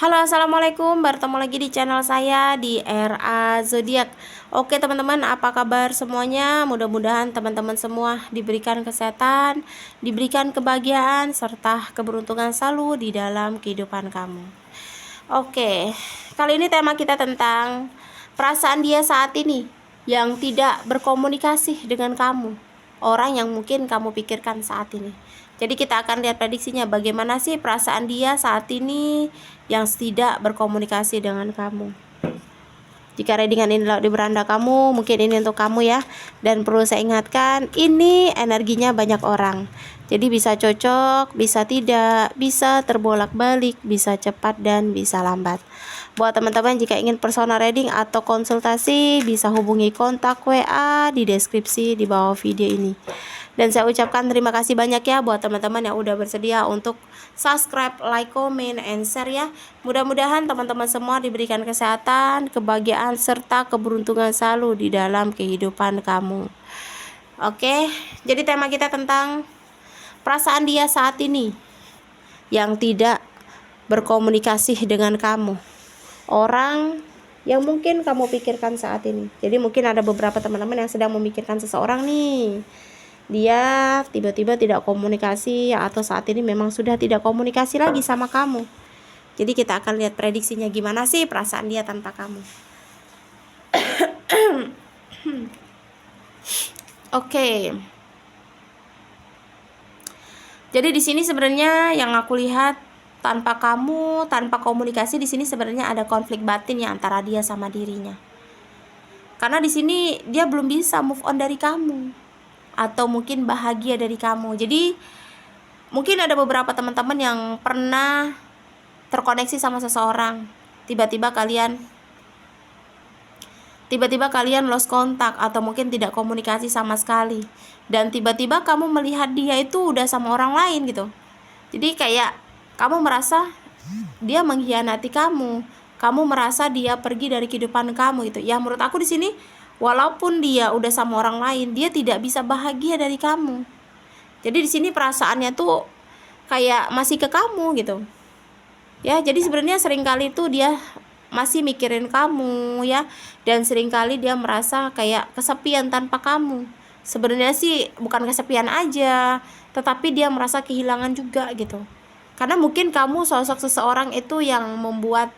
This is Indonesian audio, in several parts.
Halo, assalamualaikum. Bertemu lagi di channel saya di RA Zodiak. Oke teman-teman, apa kabar semuanya? Mudah-mudahan teman-teman semua diberikan kesehatan, diberikan kebahagiaan, serta keberuntungan selalu di dalam kehidupan kamu. Oke, kali ini tema kita tentang perasaan dia saat ini yang tidak berkomunikasi dengan kamu, orang yang mungkin kamu pikirkan saat ini. Jadi kita akan lihat prediksinya, bagaimana sih perasaan dia saat ini yang tidak berkomunikasi dengan kamu. Jika readingan ini di beranda kamu, mungkin ini untuk kamu ya. Dan perlu saya ingatkan, ini energinya banyak orang. Jadi bisa cocok, bisa tidak, bisa terbolak-balik, bisa cepat dan bisa lambat. Buat teman-teman jika ingin personal reading atau konsultasi, bisa hubungi kontak WA di deskripsi di bawah video ini. Dan saya ucapkan terima kasih banyak ya buat teman-teman yang udah bersedia untuk subscribe, like, comment, and share ya. Mudah-mudahan teman-teman semua diberikan kesehatan, kebahagiaan, serta keberuntungan selalu di dalam kehidupan kamu. Oke, jadi tema kita tentang perasaan dia saat ini yang tidak berkomunikasi dengan kamu, orang yang mungkin kamu pikirkan saat ini. Jadi mungkin ada beberapa teman-teman yang sedang memikirkan seseorang nih. Dia tiba-tiba tidak komunikasi, atau saat ini memang sudah tidak komunikasi lagi sama kamu. Jadi kita akan lihat prediksinya gimana sih perasaan dia tanpa kamu. Oke. Jadi di sini sebenarnya yang aku lihat, tanpa kamu, tanpa komunikasi, di sini sebenarnya ada konflik batin ya antara dia sama dirinya. Karena di sini dia belum bisa move on dari kamu, atau mungkin bahagia dari kamu. Jadi mungkin ada beberapa teman-teman yang pernah terkoneksi sama seseorang, tiba-tiba kalian lost kontak, atau mungkin tidak komunikasi sama sekali, dan tiba-tiba kamu melihat dia itu udah sama orang lain gitu. Jadi kayak kamu merasa dia mengkhianati kamu merasa dia pergi dari kehidupan kamu gitu. Ya menurut aku di sini, walaupun dia udah sama orang lain, dia tidak bisa bahagia dari kamu. Jadi di sini perasaannya tuh kayak masih ke kamu gitu. Ya, jadi sebenarnya seringkali tuh dia masih mikirin kamu ya, dan seringkali dia merasa kayak kesepian tanpa kamu. Sebenarnya sih bukan kesepian aja, tetapi dia merasa kehilangan juga gitu. Karena mungkin kamu sosok seseorang itu yang membuat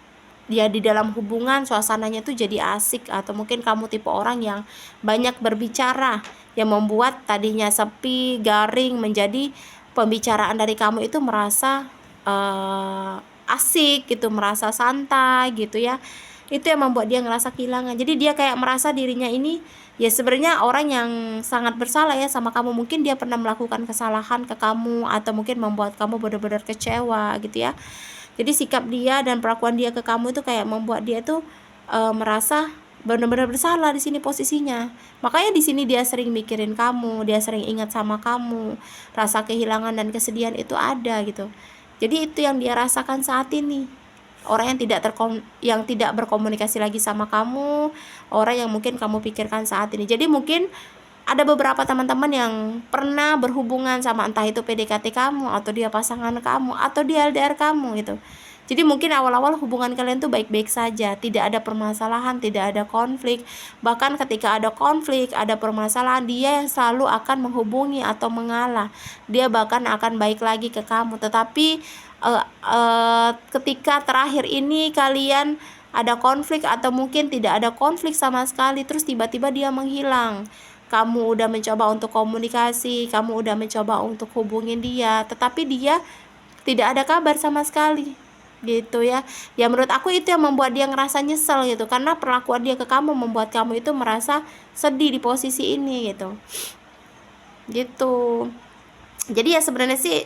dia di dalam hubungan suasananya tuh jadi asik, atau mungkin kamu tipe orang yang banyak berbicara, yang membuat tadinya sepi, garing, menjadi pembicaraan dari kamu itu merasa asik gitu, merasa santai gitu ya. Itu yang membuat dia ngerasa kehilangan. Jadi dia kayak merasa dirinya ini ya sebenarnya orang yang sangat bersalah ya sama kamu. Mungkin dia pernah melakukan kesalahan ke kamu, atau mungkin membuat kamu benar-benar kecewa gitu ya. Jadi sikap dia dan perlakuan dia ke kamu itu kayak membuat dia tuh merasa benar-benar bersalah di sini posisinya. Makanya di sini dia sering mikirin kamu, dia sering ingat sama kamu. Rasa kehilangan dan kesedihan itu ada gitu. Jadi itu yang dia rasakan saat ini. Orang yang tidak berkomunikasi lagi sama kamu, orang yang mungkin kamu pikirkan saat ini. Jadi mungkin ada beberapa teman-teman yang pernah berhubungan sama, entah itu PDKT kamu, atau dia pasangan kamu, atau dia LDR kamu gitu. Jadi mungkin awal-awal hubungan kalian tuh baik-baik saja, tidak ada permasalahan, tidak ada konflik. Bahkan ketika ada konflik, ada permasalahan, dia yang selalu akan menghubungi atau mengalah. Dia bahkan akan baik lagi ke kamu. Tetapi ketika terakhir ini kalian ada konflik, atau mungkin tidak ada konflik sama sekali, terus tiba-tiba dia menghilang. Kamu udah mencoba untuk komunikasi, kamu udah mencoba untuk hubungin dia, tetapi dia tidak ada kabar sama sekali gitu ya. Ya menurut aku itu yang membuat dia ngerasa nyesel gitu, karena perlakuan dia ke kamu membuat kamu itu merasa sedih di posisi ini gitu. Jadi ya sebenarnya sih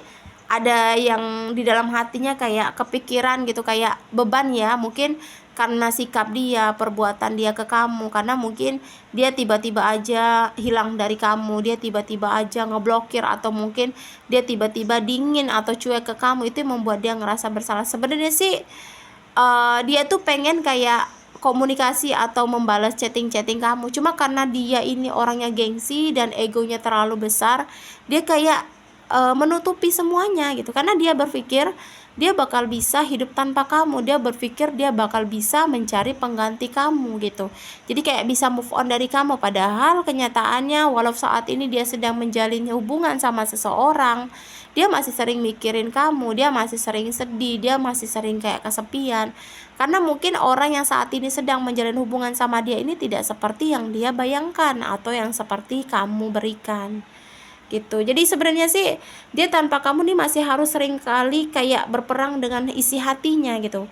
ada yang di dalam hatinya kayak kepikiran gitu, kayak beban ya, mungkin karena sikap dia, perbuatan dia ke kamu. Karena mungkin dia tiba-tiba aja hilang dari kamu, dia tiba-tiba aja ngeblokir, atau mungkin dia tiba-tiba dingin atau cuek ke kamu. Itu yang membuat dia ngerasa bersalah. Sebenarnya sih dia tuh pengen kayak komunikasi atau membalas chatting kamu, cuma karena dia ini orangnya gengsi dan egonya terlalu besar, dia kayak menutupi semuanya gitu. Karena dia berpikir dia bakal bisa hidup tanpa kamu. Dia berpikir dia bakal bisa mencari pengganti kamu gitu. Jadi kayak bisa move on dari kamu, padahal kenyataannya walau saat ini dia sedang menjalin hubungan sama seseorang, dia masih sering mikirin kamu, dia masih sering sedih, dia masih sering kayak kesepian. Karena mungkin orang yang saat ini sedang menjalin hubungan sama dia ini tidak seperti yang dia bayangkan atau yang seperti kamu berikan gitu. Jadi sebenarnya sih dia tanpa kamu nih masih harus sering kali kayak berperang dengan isi hatinya gitu.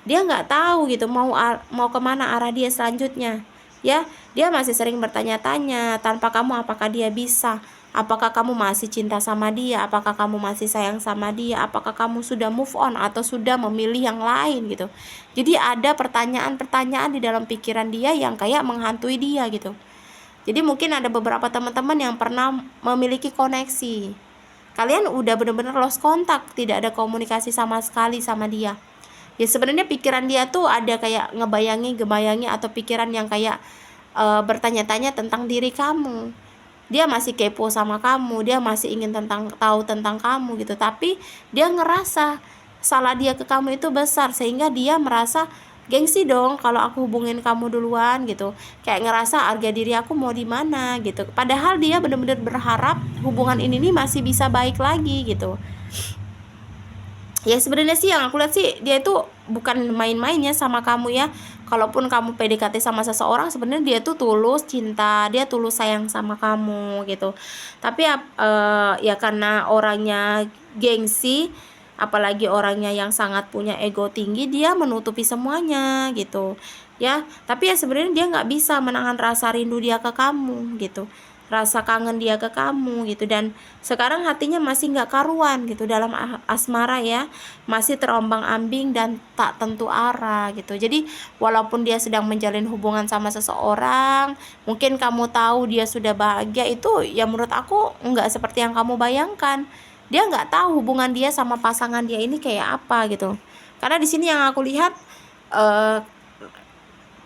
Dia nggak tahu gitu mau kemana arah dia selanjutnya ya. Dia masih sering bertanya-tanya, tanpa kamu apakah dia bisa, apakah kamu masih cinta sama dia, apakah kamu masih sayang sama dia, apakah kamu sudah move on atau sudah memilih yang lain gitu. Jadi ada pertanyaan-pertanyaan di dalam pikiran dia yang kayak menghantui dia gitu. Jadi mungkin ada beberapa teman-teman yang pernah memiliki koneksi, kalian udah bener-bener lost kontak, tidak ada komunikasi sama sekali sama dia. Ya sebenarnya pikiran dia tuh ada kayak ngebayangi atau pikiran yang kayak bertanya-tanya tentang diri kamu. Dia masih kepo sama kamu, dia masih ingin tahu tentang kamu gitu. Tapi dia ngerasa salah dia ke kamu itu besar, sehingga dia merasa gengsi dong kalau aku hubungin kamu duluan gitu. Kayak ngerasa harga diri aku mau di mana gitu. Padahal dia benar-benar berharap hubungan ini nih masih bisa baik lagi gitu. Ya sebenarnya sih yang aku lihat sih dia itu bukan main-mainnya sama kamu ya. Kalaupun kamu PDKT sama seseorang, sebenarnya dia tuh tulus cinta, dia tulus sayang sama kamu gitu. Tapi ya karena orangnya gengsi, apalagi orangnya yang sangat punya ego tinggi, dia menutupi semuanya gitu ya. Tapi ya sebenarnya dia nggak bisa menahan rasa rindu dia ke kamu gitu, rasa kangen dia ke kamu gitu. Dan sekarang hatinya masih nggak karuan gitu dalam asmara ya, masih terombang-ambing dan tak tentu arah gitu. Jadi walaupun dia sedang menjalin hubungan sama seseorang, mungkin kamu tahu dia sudah bahagia, itu ya menurut aku nggak seperti yang kamu bayangkan. Dia nggak tahu hubungan dia sama pasangan dia ini kayak apa gitu. Karena di sini yang aku lihat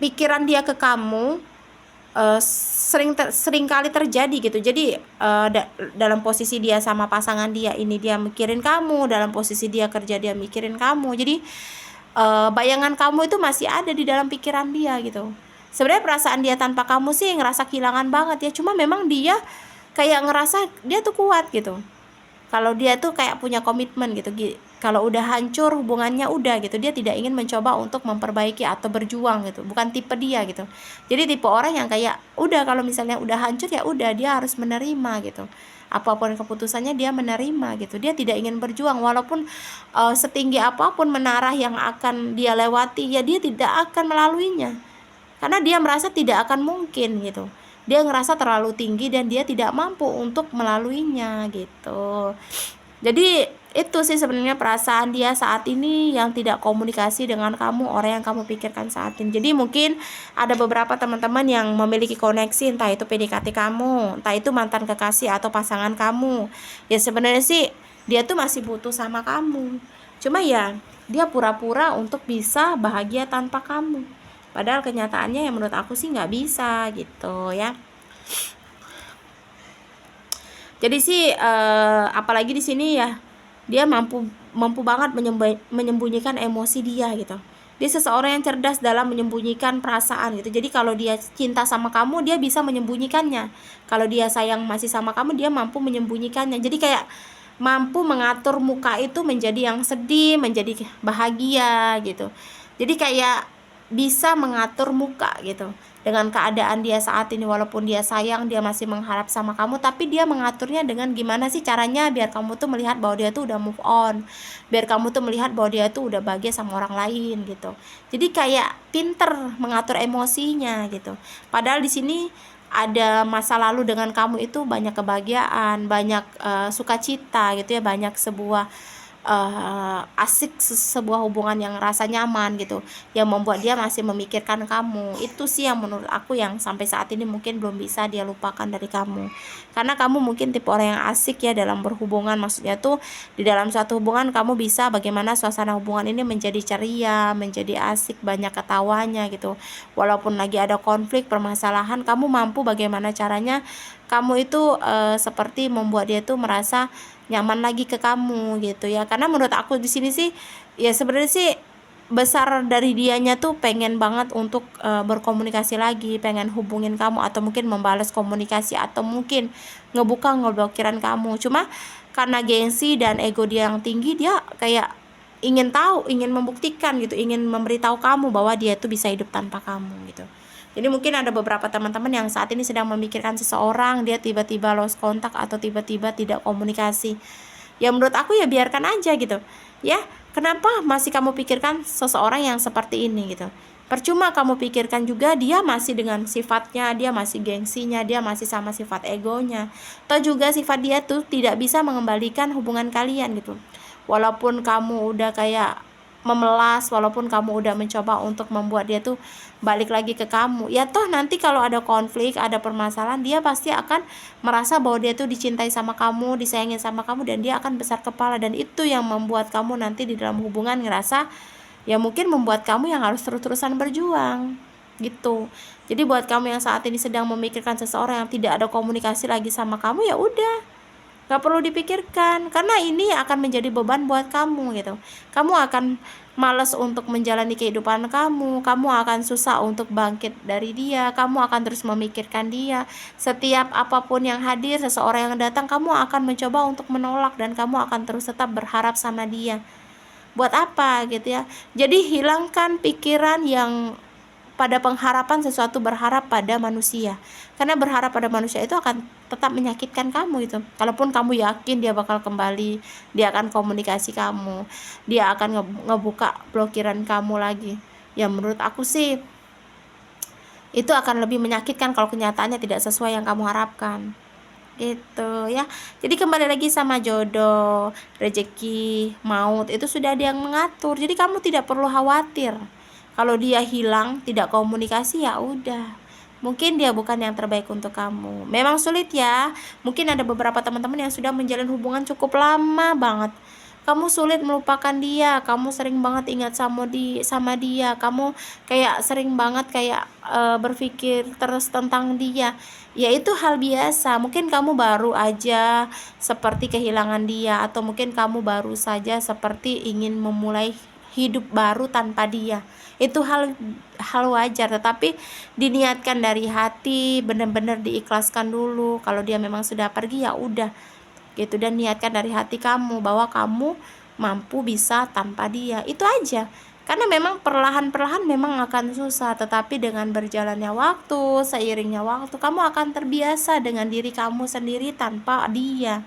pikiran dia ke kamu sering kali terjadi gitu. Jadi dalam posisi dia sama pasangan dia ini, dia mikirin kamu, dalam posisi dia kerja dia mikirin kamu. Jadi bayangan kamu itu masih ada di dalam pikiran dia gitu. Sebenarnya perasaan dia tanpa kamu sih ngerasa kehilangan banget ya, cuma memang dia kayak ngerasa dia tuh kuat gitu. Kalau dia tuh kayak punya komitmen gitu. Kalau udah hancur hubungannya udah gitu, dia tidak ingin mencoba untuk memperbaiki atau berjuang gitu. Bukan tipe dia gitu. Jadi tipe orang yang kayak udah kalau misalnya udah hancur ya udah, dia harus menerima gitu. Apapun keputusannya dia menerima gitu. Dia tidak ingin berjuang walaupun setinggi apapun menara yang akan dia lewati, ya dia tidak akan melaluinya. Karena dia merasa tidak akan mungkin gitu. Dia ngerasa terlalu tinggi dan dia tidak mampu untuk melaluinya gitu. Jadi itu sih sebenarnya perasaan dia saat ini yang tidak komunikasi dengan kamu, orang yang kamu pikirkan saat ini. Jadi mungkin ada beberapa teman-teman yang memiliki koneksi, entah itu PDKT kamu, entah itu mantan kekasih atau pasangan kamu. Ya sebenarnya sih dia tuh masih butuh sama kamu. Cuma ya dia pura-pura untuk bisa bahagia tanpa kamu. Padahal kenyataannya yang menurut aku sih nggak bisa gitu ya. Jadi sih apalagi di sini ya dia mampu banget menyembunyikan emosi dia gitu. Dia seseorang yang cerdas dalam menyembunyikan perasaan gitu. Jadi kalau dia cinta sama kamu, dia bisa menyembunyikannya. Kalau dia sayang masih sama kamu, dia mampu menyembunyikannya. Jadi kayak mampu mengatur muka itu menjadi yang sedih, menjadi bahagia gitu. Jadi kayak bisa mengatur muka gitu dengan keadaan dia saat ini. Walaupun dia sayang, dia masih mengharap sama kamu, tapi dia mengaturnya dengan gimana sih caranya biar kamu tuh melihat bahwa dia tuh udah move on, biar kamu tuh melihat bahwa dia tuh udah bahagia sama orang lain gitu. Jadi kayak pinter mengatur emosinya gitu. Padahal di sini ada masa lalu dengan kamu itu banyak kebahagiaan, banyak sukacita gitu ya, banyak sebuah asik sebuah hubungan yang rasa nyaman gitu, yang membuat dia masih memikirkan kamu. Itu sih yang menurut aku yang sampai saat ini mungkin belum bisa dia lupakan dari kamu. Karena kamu mungkin tipe orang yang asik ya dalam berhubungan. Maksudnya tuh di dalam suatu hubungan kamu bisa bagaimana suasana hubungan ini menjadi ceria, menjadi asik, banyak ketawanya gitu. Walaupun lagi ada konflik permasalahan, kamu mampu bagaimana caranya kamu itu seperti membuat dia tuh merasa nyaman lagi ke kamu gitu ya. Karena menurut aku di sini sih ya sebenarnya sih besar dari dianya tuh pengen banget untuk berkomunikasi lagi, pengen hubungin kamu atau mungkin membalas komunikasi atau mungkin ngeblokiran kamu. Cuma karena gengsi dan ego dia yang tinggi, dia kayak ingin tahu, ingin membuktikan gitu, ingin memberitahu kamu bahwa dia tuh bisa hidup tanpa kamu gitu. Jadi mungkin ada beberapa teman-teman yang saat ini sedang memikirkan seseorang, dia tiba-tiba lost kontak atau tiba-tiba tidak komunikasi. Ya menurut aku ya biarkan aja gitu. Ya, kenapa masih kamu pikirkan seseorang yang seperti ini gitu? Percuma kamu pikirkan juga, dia masih dengan sifatnya, dia masih gengsinya, dia masih sama sifat egonya. Atau juga sifat dia tuh tidak bisa mengembalikan hubungan kalian gitu. Walaupun kamu udah kayak memelas, walaupun kamu udah mencoba untuk membuat dia tuh balik lagi ke kamu, ya toh nanti kalau ada konflik, ada permasalahan, dia pasti akan merasa bahwa dia tuh dicintai sama kamu, disayangin sama kamu, dan dia akan besar kepala. Dan itu yang membuat kamu nanti di dalam hubungan ngerasa ya mungkin membuat kamu yang harus terus-terusan berjuang gitu. Jadi buat kamu yang saat ini sedang memikirkan seseorang yang tidak ada komunikasi lagi sama kamu, ya udah, gak perlu dipikirkan, karena ini akan menjadi beban buat kamu gitu. Kamu akan malas untuk menjalani kehidupan kamu akan susah untuk bangkit dari dia, kamu akan terus memikirkan dia. Setiap apapun yang hadir, seseorang yang datang, kamu akan mencoba untuk menolak dan kamu akan terus tetap berharap sama dia. Buat apa gitu ya? Jadi hilangkan pikiran yang pada pengharapan sesuatu berharap pada manusia, karena berharap pada manusia itu akan tetap menyakitkan kamu itu. Kalaupun kamu yakin dia bakal kembali, dia akan komunikasi kamu, dia akan ngebuka blokiran kamu lagi, ya menurut aku sih itu akan lebih menyakitkan kalau kenyataannya tidak sesuai yang kamu harapkan gitu ya. Jadi kembali lagi sama jodoh, rezeki, maut, itu sudah ada yang mengatur. Jadi kamu tidak perlu khawatir. Kalau dia hilang, tidak komunikasi, ya udah, mungkin dia bukan yang terbaik untuk kamu. Memang sulit ya. Mungkin ada beberapa teman-teman yang sudah menjalin hubungan cukup lama banget. Kamu sulit melupakan dia, kamu sering banget ingat sama dia, kamu kayak sering banget kayak berpikir terus tentang dia. Ya itu hal biasa. Mungkin kamu baru aja seperti kehilangan dia, atau mungkin kamu baru saja seperti ingin memulai hidup baru tanpa dia. Itu hal wajar, tetapi diniatkan dari hati, benar-benar diikhlaskan dulu. Kalau dia memang sudah pergi, ya udah gitu, dan niatkan dari hati kamu bahwa kamu mampu bisa tanpa dia. Itu aja. Karena memang perlahan-perlahan memang akan susah, tetapi dengan berjalannya waktu, seiringnya waktu, kamu akan terbiasa dengan diri kamu sendiri tanpa dia.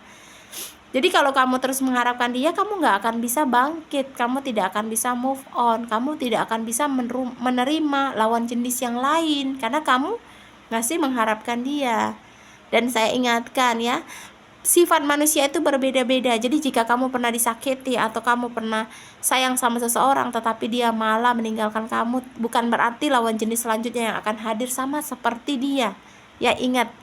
Jadi kalau kamu terus mengharapkan dia, kamu gak akan bisa bangkit, kamu tidak akan bisa move on, kamu tidak akan bisa menerima lawan jenis yang lain, karena kamu masih mengharapkan dia. Dan saya ingatkan ya, sifat manusia itu berbeda-beda. Jadi jika kamu pernah disakiti atau kamu pernah sayang sama seseorang tetapi dia malah meninggalkan kamu, bukan berarti lawan jenis selanjutnya yang akan hadir sama seperti dia. Ya ingat,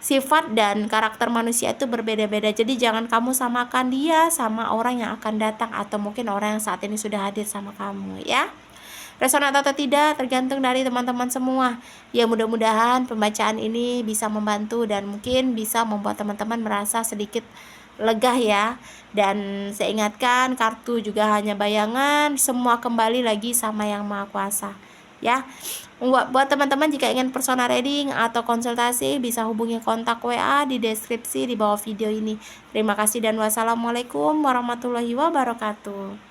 sifat dan karakter manusia itu berbeda-beda. Jadi jangan kamu samakan dia sama orang yang akan datang atau mungkin orang yang saat ini sudah hadir sama kamu ya. Resonan atau tidak tergantung dari teman-teman semua. Ya mudah-mudahan pembacaan ini bisa membantu dan mungkin bisa membuat teman-teman merasa sedikit lega ya. Dan saya ingatkan, kartu juga hanya bayangan, semua kembali lagi sama Yang Maha Kuasa ya. Buat teman-teman jika ingin personal reading atau konsultasi, bisa hubungi kontak WA di deskripsi di bawah video ini. Terima kasih dan wassalamualaikum warahmatullahi wabarakatuh.